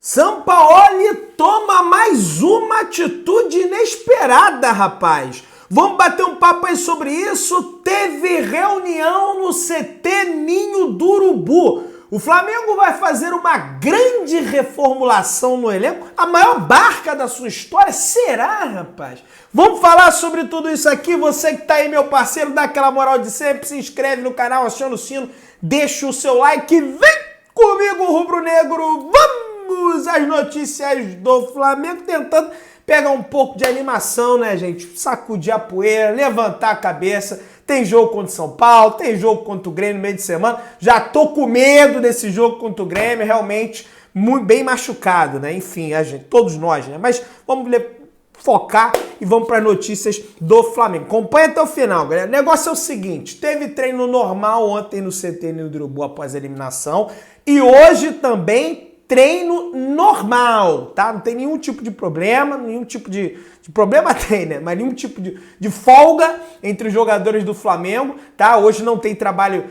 Sampaoli toma mais uma atitude inesperada, rapaz. Vamos bater um papo aí sobre isso. Teve reunião no CT Ninho do Urubu. O Flamengo vai fazer uma grande reformulação no elenco. A maior barca da sua história. Será, rapaz? Vamos falar sobre tudo isso aqui. Você que tá aí, meu parceiro, dá aquela moral de sempre. Se inscreve no canal, aciona o sino, deixa o seu like e vem comigo, rubro-negro. Vamos às notícias do Flamengo, tentando pegar um pouco de animação, né, gente? Sacudir a poeira, levantar a cabeça. Tem jogo contra o São Paulo, tem jogo contra o Grêmio no meio de semana. Já tô com medo desse jogo contra o Grêmio, realmente muito bem machucado, né? Enfim, a gente, todos nós, né? Mas vamos focar e vamos para as notícias do Flamengo. Acompanha até o final, galera. O negócio é o seguinte, teve treino normal ontem no CT Ninho do Urubu após a eliminação e hoje também treino normal, tá? Não tem nenhum tipo de problema, nenhum tipo de problema tem, né? Mas nenhum tipo de folga entre os jogadores do Flamengo, tá? Hoje não tem trabalho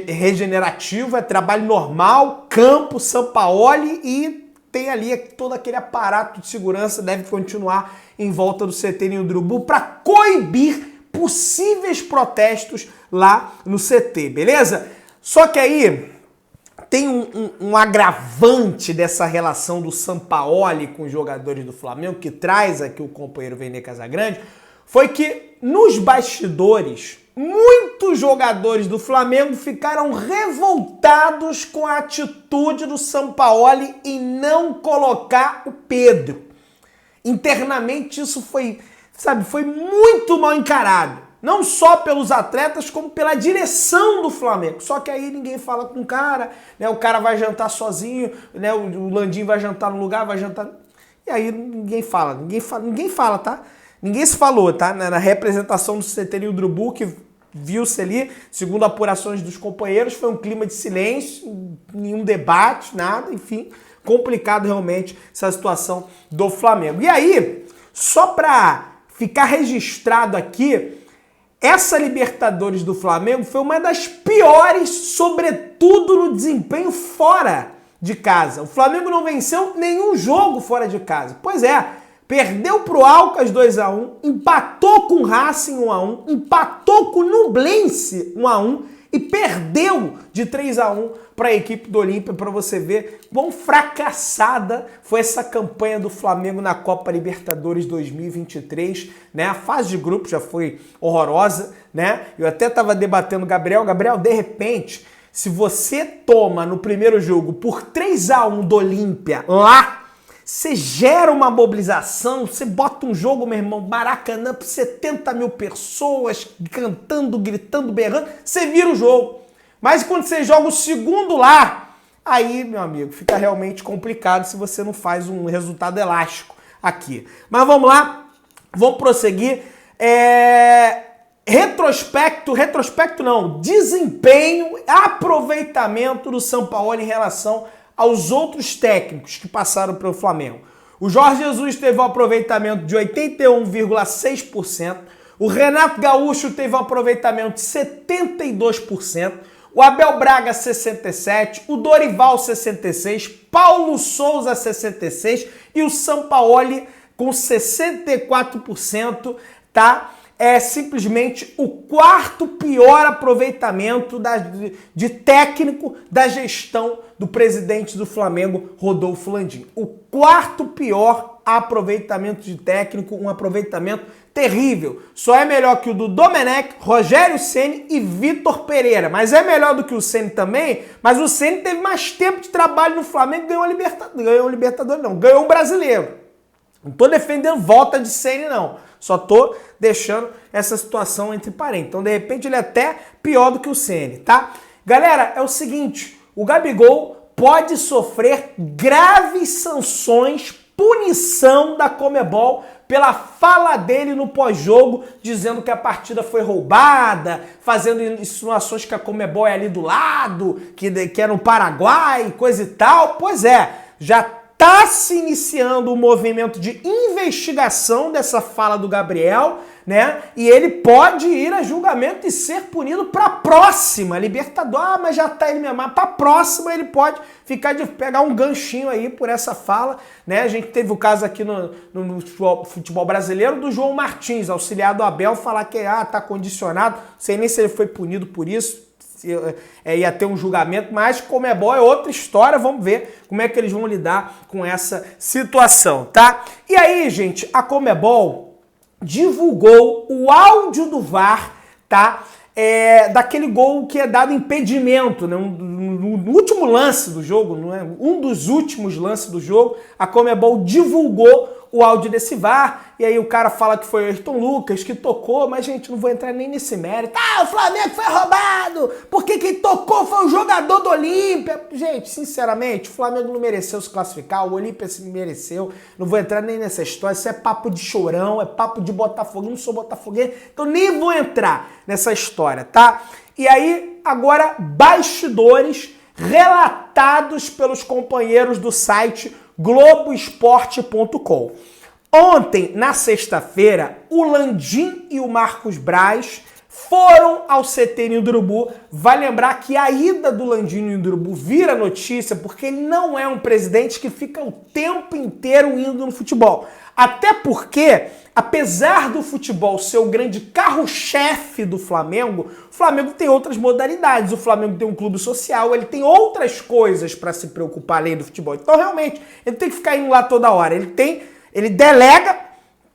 regenerativo, é trabalho normal, campo, Sampaoli e tem ali todo aquele aparato de segurança, deve continuar em volta do CT Ninho do Urubu para coibir possíveis protestos lá no CT, beleza? Só que aí tem um agravante dessa relação do Sampaoli com os jogadores do Flamengo, que traz aqui o companheiro Vene Casagrande, foi que nos bastidores, muitos jogadores do Flamengo ficaram revoltados com a atitude do Sampaoli em não colocar o Pedro. Internamente isso foi muito mal encarado. Não só pelos atletas, como pela direção do Flamengo. Só que aí ninguém fala com o cara, né? O cara vai jantar sozinho, né? O Landim vai jantar no lugar, vai jantar... E aí ninguém fala, tá? Ninguém se falou, tá? Na representação do CT Ninho do Urubu, que viu-se ali, segundo apurações dos companheiros, foi um clima de silêncio, nenhum debate, nada, enfim. Complicado realmente essa situação do Flamengo. E aí, só pra ficar registrado aqui, essa Libertadores do Flamengo foi uma das piores, sobretudo no desempenho fora de casa. O Flamengo não venceu nenhum jogo fora de casa. Pois é, perdeu pro Alcas 2-1, empatou com o Racing 1-1, empatou com o Nublense 1-1 e perdeu de 3-1 para a equipe do Olímpia, para você ver quão fracassada foi essa campanha do Flamengo na Copa Libertadores 2023, né? A fase de grupo já foi horrorosa, né? Eu até estava debatendo com o Gabriel, de repente, se você toma no primeiro jogo por 3-1 do Olímpia lá, você gera uma mobilização, você bota um jogo, meu irmão, Maracanã, para 70 mil pessoas cantando, gritando, berrando, você vira o jogo. Mas quando você joga o segundo lá, aí, meu amigo, fica realmente complicado se você não faz um resultado elástico aqui. Mas vamos lá, vamos prosseguir. Retrospecto não, desempenho, aproveitamento do Sampaoli em relação aos outros técnicos que passaram pelo Flamengo. O Jorge Jesus teve um aproveitamento de 81,6%, o Renato Gaúcho teve um aproveitamento de 72%, o Abel Braga 67%, o Dorival 66%, Paulo Souza 66% e o Sampaoli com 64%, tá? É simplesmente o quarto pior aproveitamento de técnico da gestão do presidente do Flamengo, Rodolfo Landim. O quarto pior aproveitamento de técnico, um aproveitamento terrível. Só é melhor que o do Domenech, Rogério Ceni e Vitor Pereira. Mas é melhor do que o Ceni também, mas o Ceni teve mais tempo de trabalho no Flamengo e ganhou o Libertadores, ganhou um brasileiro. Não tô defendendo volta de Ceni, não. Só tô deixando essa situação entre parênteses. Então, de repente, ele é até pior do que o Ceni, tá? Galera, é o seguinte, o Gabigol pode sofrer graves sanções, punição da Conmebol pela fala dele no pós-jogo, dizendo que a partida foi roubada, fazendo insinuações que a Conmebol é ali do lado, que é no Paraguai, coisa e tal. Pois é, já tá se iniciando um movimento de investigação dessa fala do Gabriel, né? E ele pode ir a julgamento e ser punido para a próxima Libertadores. Ah, mas já tá ele mesmo. Para a próxima ele pode pegar um ganchinho aí por essa fala, né? A gente teve o caso aqui no futebol brasileiro do João Martins, auxiliar do Abel, falar que tá condicionado. Não sei nem se ele foi punido por isso. Ia ter um julgamento, mas Conmebol é outra história, vamos ver como é que eles vão lidar com essa situação, tá? E aí, gente, a Conmebol divulgou o áudio do VAR, tá? Daquele gol que é dado impedimento, né? No último lance do jogo, não é? Um dos últimos lances do jogo, a Conmebol divulgou o áudio desse VAR, e aí o cara fala que foi o Ayrton Lucas que tocou, mas, gente, não vou entrar nem nesse mérito. O Flamengo foi roubado, porque quem tocou foi o jogador do Olímpia. Gente, sinceramente, o Flamengo não mereceu se classificar, o Olímpia se mereceu, não vou entrar nem nessa história, isso é papo de chorão, é papo de Botafogo, eu não sou botafoguense, então nem vou entrar nessa história, tá? E aí, agora, bastidores relatados pelos companheiros do site Globoesporte.com. Ontem, na sexta-feira, o Landim e o Marcos Braz foram ao CT Ninho do Urubu. Vai lembrar que a ida do Landim no Ninho do Urubu vira notícia porque ele não é um presidente que fica o tempo inteiro indo no futebol. Até porque, apesar do futebol ser o grande carro-chefe do Flamengo, o Flamengo tem outras modalidades. O Flamengo tem um clube social, ele tem outras coisas para se preocupar além do futebol. Então, realmente, ele tem que ficar indo lá toda hora. Ele delega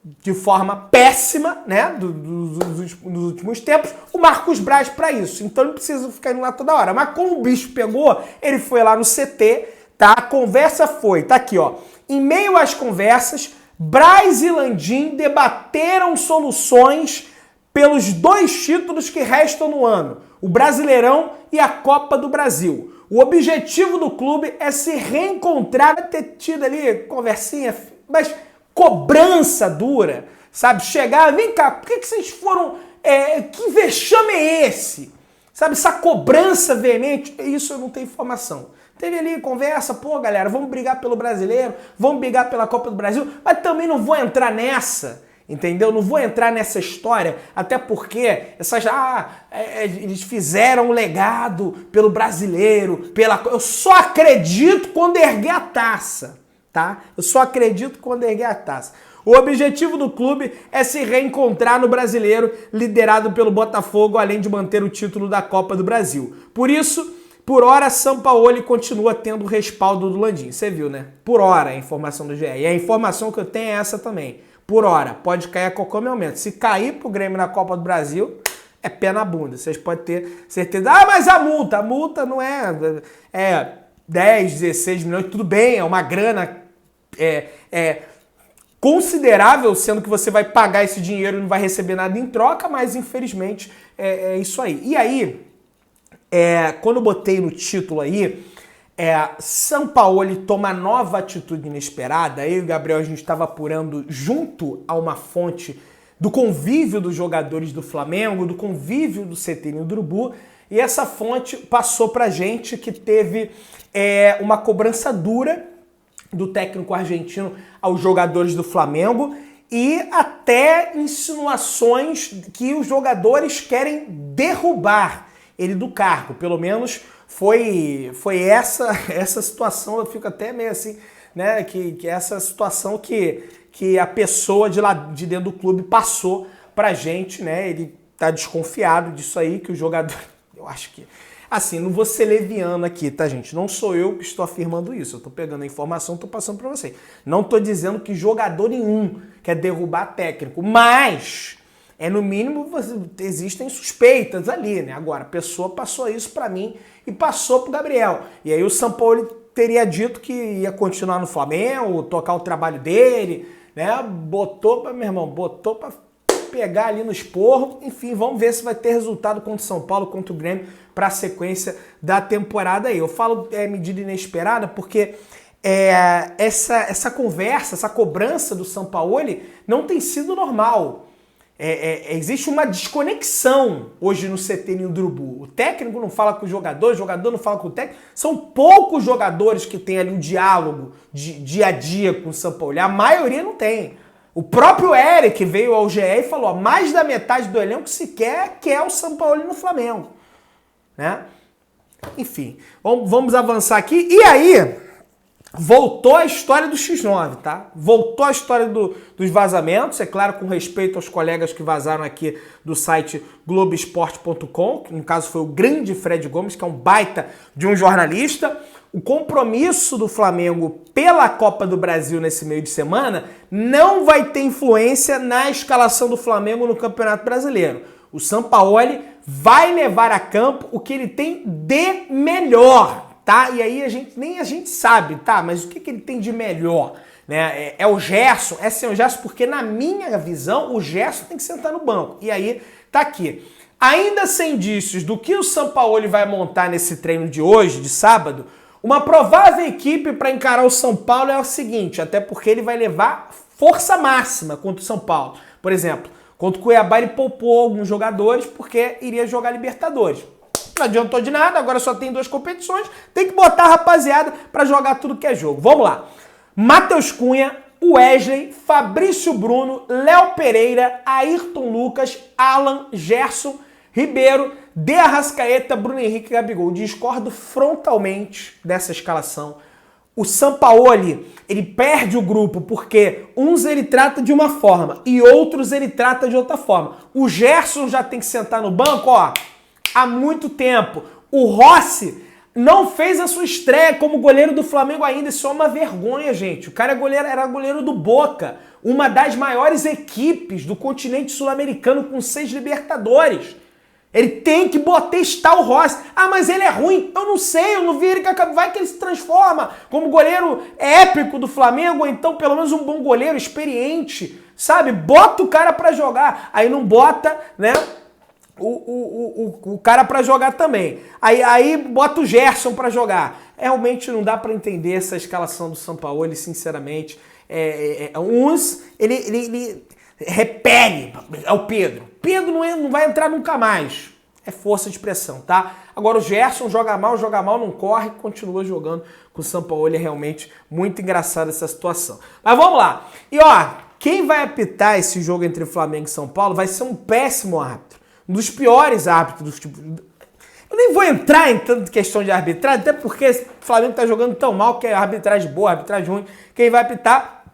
de forma péssima, né, nos últimos tempos, o Marcos Braz para isso. Então, ele precisa ficar indo lá toda hora. Mas como o bicho pegou, ele foi lá no CT, tá? A conversa foi, tá aqui, ó. Em meio às conversas, Braz e Landim debateram soluções pelos 2 títulos que restam no ano, o Brasileirão e a Copa do Brasil. O objetivo do clube é se reencontrar, vai ter tido ali conversinha, mas cobrança dura, sabe? Chegar, vem cá, por que vocês foram, que vexame é esse? Sabe, essa cobrança veemente, isso eu não tenho informação. Teve ali conversa, pô, galera, vamos brigar pelo Brasileiro, vamos brigar pela Copa do Brasil, mas também não vou entrar nessa, entendeu? Não vou entrar nessa história, até porque eles fizeram um legado pelo Brasileiro, eu só acredito quando erguer a taça, tá? Eu só acredito quando erguer a taça. O objetivo do clube é se reencontrar no Brasileiro, liderado pelo Botafogo, além de manter o título da Copa do Brasil. Por isso, por hora, Sampaoli continua tendo o respaldo do Landim. Você viu, né? Por hora, a informação do GE. E a informação que eu tenho é essa também. Por hora, pode cair a qualquer momento. Se cair pro Grêmio na Copa do Brasil, é pé na bunda. Vocês podem ter certeza. Mas a multa não é 10, 16 milhões, tudo bem, é uma grana considerável, sendo que você vai pagar esse dinheiro e não vai receber nada em troca, mas infelizmente é isso aí. E aí, quando eu botei no título aí, Sampaoli toma nova atitude inesperada. Eu e o Gabriel, a gente estava apurando junto a uma fonte do convívio dos jogadores do Flamengo, do convívio do CT Ninho do Urubu, e essa fonte passou pra gente que teve uma cobrança dura do técnico argentino aos jogadores do Flamengo e até insinuações que os jogadores querem derrubar ele do cargo. Pelo menos foi essa situação, eu fico até meio assim, né, que essa situação que a pessoa de dentro do clube passou pra gente, né, ele tá desconfiado disso aí, que o jogador, eu acho que, assim, não vou ser leviano aqui, tá, gente? Não sou eu que estou afirmando isso. Eu tô pegando a informação, tô passando pra vocês. Não tô dizendo que jogador nenhum quer derrubar técnico, mas no mínimo existem suspeitas ali, né? Agora, a pessoa passou isso pra mim e passou pro Gabriel. E aí o Sampaoli teria dito que ia continuar no Flamengo, tocar o trabalho dele, né? Botou pra pegar ali no esporro. Enfim, vamos ver se vai ter resultado contra o São Paulo, contra o Grêmio, para a sequência da temporada aí. Eu falo medida inesperada porque essa conversa, essa cobrança do Sampaoli não tem sido normal. existe uma desconexão hoje no CT Ninho do Urubu. O técnico não fala com o jogador não fala com o técnico. São poucos jogadores que têm ali um diálogo de dia a dia com o São Paulo. A maioria não tem. O próprio Eric veio ao GE e falou, mais da metade do elenco sequer quer o São Paulo no Flamengo. Né? Enfim, vamos avançar aqui. E aí, voltou a história do X9, tá? Voltou a história dos vazamentos, é claro, com respeito aos colegas que vazaram aqui do site Globoesporte.com, que no caso foi o grande Fred Gomes, que é um baita de um jornalista. O compromisso do Flamengo pela Copa do Brasil nesse meio de semana não vai ter influência na escalação do Flamengo no Campeonato Brasileiro. O Sampaoli vai levar a campo o que ele tem de melhor, tá? E aí nem a gente sabe, tá? Mas o que ele tem de melhor? Né? É o Gerson, é sem o Gerson, porque na minha visão o Gerson tem que sentar no banco. E aí tá aqui. Ainda sem indícios do que o Sampaoli vai montar nesse treino de hoje, de sábado, uma provável equipe para encarar o São Paulo é o seguinte, até porque ele vai levar força máxima contra o São Paulo. Por exemplo, contra o Cuiabá ele poupou alguns jogadores porque iria jogar Libertadores. Não adiantou de nada, agora só tem 2 competições, tem que botar a rapaziada para jogar tudo que é jogo. Vamos lá. Matheus Cunha, Wesley, Fabrício Bruno, Léo Pereira, Ayrton Lucas, Alan, Gerson, Ribeiro, De Arrascaeta, Bruno Henrique e Gabigol. Discordo frontalmente dessa escalação. O Sampaoli, ele perde o grupo porque uns ele trata de uma forma e outros ele trata de outra forma. O Gerson já tem que sentar no banco, ó, há muito tempo. O Rossi não fez a sua estreia como goleiro do Flamengo ainda. Isso é uma vergonha, gente. O cara era goleiro do Boca, uma das maiores equipes do continente sul-americano com 6 Libertadores. Ele tem que testar o Rossi. Ah, mas ele é ruim. Eu não sei, eu não vi ele que vai que ele se transforma como goleiro épico do Flamengo, ou então pelo menos um bom goleiro, experiente, sabe? Bota o cara pra jogar. Aí não bota, né, o cara pra jogar também. Aí bota o Gerson pra jogar. Realmente não dá pra entender essa escalação do Sampaoli, sinceramente. Ele repele, é o Pedro. Pedro não vai entrar nunca mais. É força de pressão, tá? Agora o Gerson joga mal, não corre, continua jogando com o Sampaoli. É realmente muito engraçada essa situação. Mas vamos lá. E ó, quem vai apitar esse jogo entre Flamengo e São Paulo vai ser um péssimo árbitro. Um dos piores árbitros. Eu nem vou entrar em tanta questão de arbitragem, até porque o Flamengo tá jogando tão mal que é arbitragem boa, arbitragem ruim. Quem vai apitar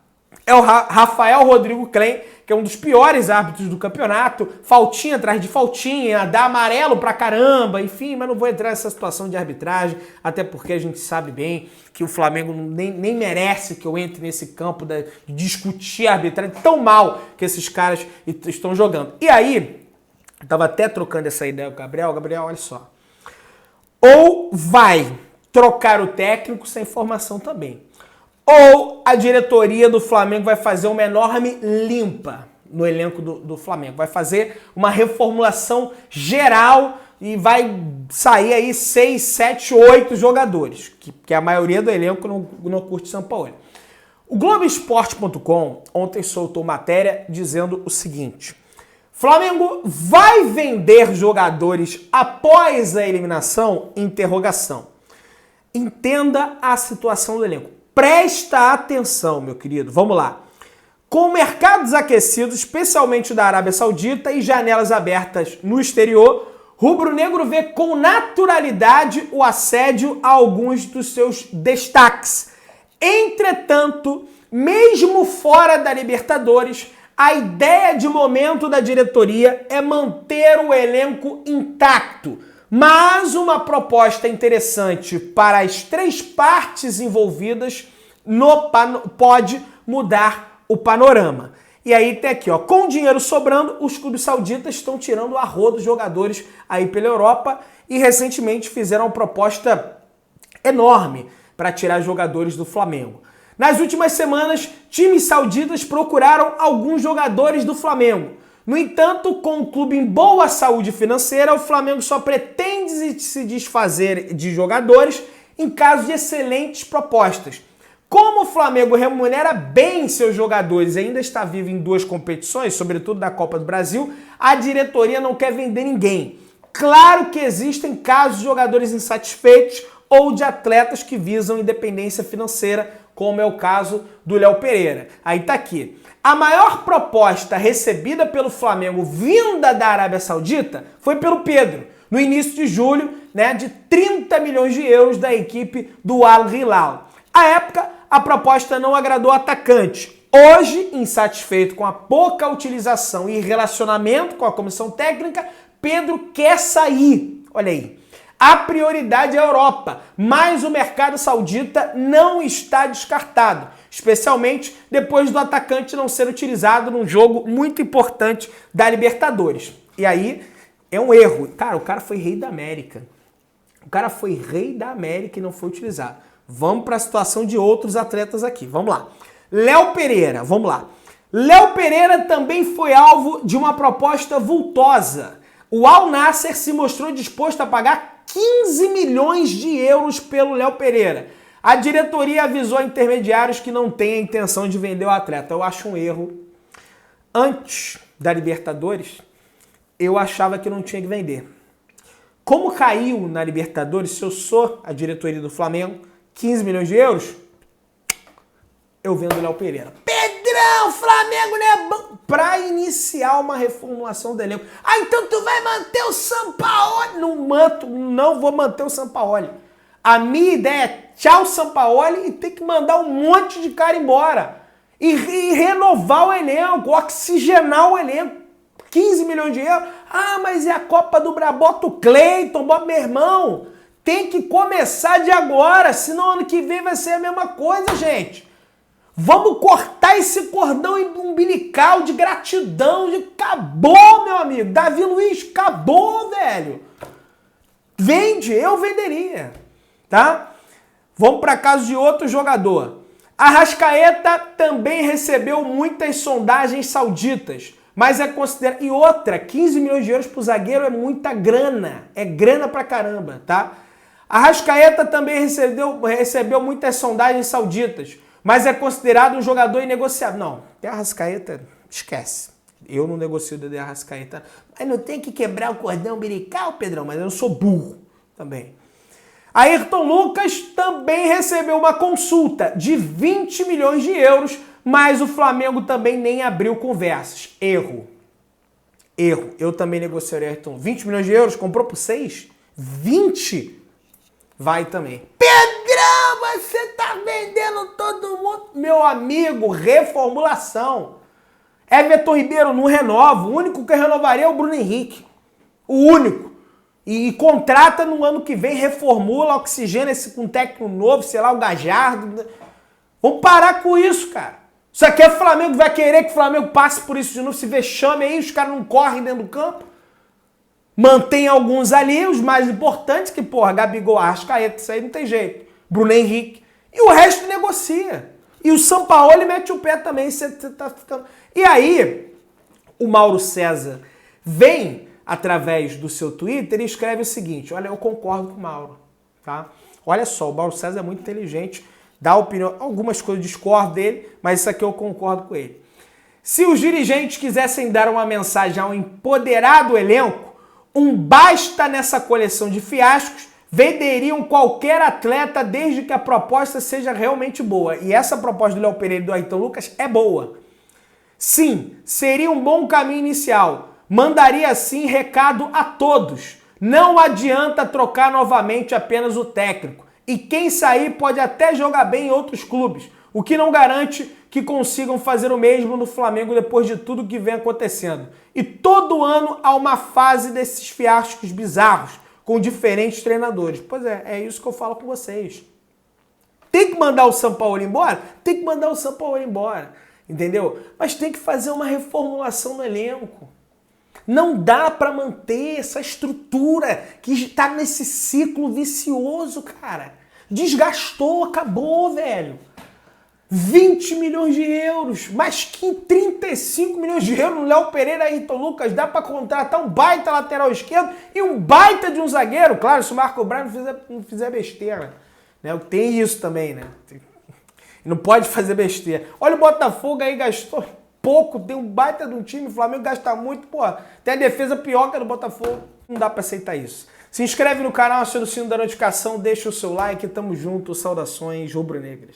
é o Rafael Rodrigo Klein, que é um dos piores árbitros do campeonato. Faltinha atrás de faltinha, dá amarelo pra caramba, enfim, mas não vou entrar nessa situação de arbitragem, até porque a gente sabe bem que o Flamengo nem merece que eu entre nesse campo de discutir a arbitragem tão mal que esses caras estão jogando. E aí, eu tava até trocando essa ideia com o Gabriel, olha só. Ou vai trocar o técnico sem formação também, ou a diretoria do Flamengo vai fazer uma enorme limpa no elenco do Flamengo. Vai fazer uma reformulação geral e vai sair aí 6, 7, 8 jogadores, que a maioria do elenco não curte São Paulo. O Globoesporte.com ontem soltou matéria dizendo o seguinte: Flamengo vai vender jogadores após a eliminação? Interrogação. Entenda a situação do elenco. Presta atenção, meu querido. Vamos lá. Com mercados aquecidos, especialmente da Arábia Saudita, e janelas abertas no exterior, rubro-negro vê com naturalidade o assédio a alguns dos seus destaques. Entretanto, mesmo fora da Libertadores, a ideia de momento da diretoria é manter o elenco intacto. Mas uma proposta interessante para as 3 partes envolvidas pode mudar o panorama. E aí tem aqui, ó, com dinheiro sobrando, os clubes sauditas estão tirando a rodo dos jogadores aí pela Europa e recentemente fizeram uma proposta enorme para tirar jogadores do Flamengo. Nas últimas semanas, times sauditas procuraram alguns jogadores do Flamengo. No entanto, com o clube em boa saúde financeira, o Flamengo só pretende se desfazer de jogadores em caso de excelentes propostas. Como o Flamengo remunera bem seus jogadores e ainda está vivo em 2 competições, sobretudo da Copa do Brasil, a diretoria não quer vender ninguém. Claro que existem casos de jogadores insatisfeitos ou de atletas que visam independência financeira, como é o caso do Léo Pereira. Aí tá aqui. A maior proposta recebida pelo Flamengo vinda da Arábia Saudita foi pelo Pedro, no início de julho, né, de 30 milhões de euros da equipe do Al Hilal. À época, a proposta não agradou o atacante. Hoje, insatisfeito com a pouca utilização e relacionamento com a comissão técnica, Pedro quer sair. Olha aí. A prioridade é a Europa, mas o mercado saudita não está descartado, especialmente depois do atacante não ser utilizado num jogo muito importante da Libertadores. E aí é um erro. Cara, o cara foi rei da América. O cara foi rei da América e não foi utilizado. Vamos para a situação de outros atletas aqui. Vamos lá. Léo Pereira, vamos lá. Léo Pereira também foi alvo de uma proposta vultosa. O Al Nassr se mostrou disposto a pagar 15 milhões de euros pelo Léo Pereira. A diretoria avisou a intermediários que não tem a intenção de vender o atleta. Eu acho um erro. Antes da Libertadores, eu achava que não tinha que vender. Como caiu na Libertadores, se eu sou a diretoria do Flamengo, 15 milhões de euros, eu vendo o Léo Pereira. Pedrão, Flamengo não é bom. Pra iniciar uma reformulação do elenco. Ah, então tu vai manter o Sampaoli? Não vou manter o Sampaoli. A minha ideia é tchau Sampaoli e ter que mandar um monte de cara embora. E renovar o elenco, oxigenar o elenco. 15 milhões de euros. Ah, mas é a Copa do Brasil. Bota o Cleiton, bota meu irmão. Tem que começar de agora, senão ano que vem vai ser a mesma coisa, gente. Vamos cortar esse cordão umbilical de gratidão. Acabou, meu amigo. Davi Luiz, acabou, velho. Vende, eu venderia, tá? Vamos para caso de outro jogador. Arrascaeta também recebeu muitas sondagens sauditas, mas é considerado... E outra, 15 milhões de euros pro zagueiro é muita grana. É grana pra caramba, tá? Arrascaeta também recebeu muitas sondagens sauditas, mas é considerado um jogador inegociável. Não, de Arrascaeta, esquece. Eu não negocio de Arrascaeta. Mas não tem que quebrar o cordão umbilical, Pedrão, mas eu não sou burro também. Ayrton Lucas também recebeu uma consulta de 20 milhões de euros, mas o Flamengo também nem abriu conversas. Erro. Erro. Eu também negociaria Ayrton. 20 milhões de euros, comprou por 6? 20? Vai também. Pedrão, você tá vendendo todo mundo. Meu amigo, reformulação. Everton Ribeiro não renova. O único que renovaria é o Bruno Henrique. O único. E contrata no ano que vem, reformula, oxigena esse com um técnico novo, sei lá, o Gajardo. Vamos parar com isso, cara. Isso aqui é Flamengo, vai querer que o Flamengo passe por isso de novo, se vexame aí, os caras não correm dentro do campo. Mantém alguns ali, os mais importantes, que, porra, Gabigol, Arrascaeta, isso aí não tem jeito. Bruno Henrique. E o resto negocia. E o Sampaoli mete o pé também, você tá ficando... E aí, o Mauro César vem, através do seu Twitter, e escreve o seguinte, olha, eu concordo com o Mauro, tá? Olha só, o Mauro César é muito inteligente, dá opinião, algumas coisas eu discordo dele, mas isso aqui eu concordo com ele. Se os dirigentes quisessem dar uma mensagem ao empoderado elenco, um basta nessa coleção de fiascos, venderiam qualquer atleta desde que a proposta seja realmente boa. E essa proposta do Léo Pereira e do Ayrton Lucas é boa. Sim, seria um bom caminho inicial. Mandaria assim recado a todos. Não adianta trocar novamente apenas o técnico. E quem sair pode até jogar bem em outros clubes, o que não garante que consigam fazer o mesmo no Flamengo depois de tudo que vem acontecendo. E todo ano há uma fase desses fiascos bizarros, com diferentes treinadores. Pois é isso que eu falo com vocês. Tem que mandar o Sampaoli embora? Tem que mandar o Sampaoli embora, entendeu? Mas tem que fazer uma reformulação no elenco. Não dá para manter essa estrutura que está nesse ciclo vicioso, cara. Desgastou, acabou, velho. 20 milhões de euros, mais que 35 milhões de euros no Léo Pereira e Ayrton Lucas. Dá para contratar um baita lateral esquerdo e um baita de um zagueiro. Claro, se o Marco Braz não fizer besteira. Né? Tem isso também, né? Não pode fazer besteira. Olha o Botafogo aí, gastou pouco, tem um baita de um time, o Flamengo gasta muito, pô, tem a defesa pior que a do Botafogo. Não dá pra aceitar isso. Se inscreve no canal, aciona o sino da notificação, deixa o seu like, tamo junto, saudações rubro-negras.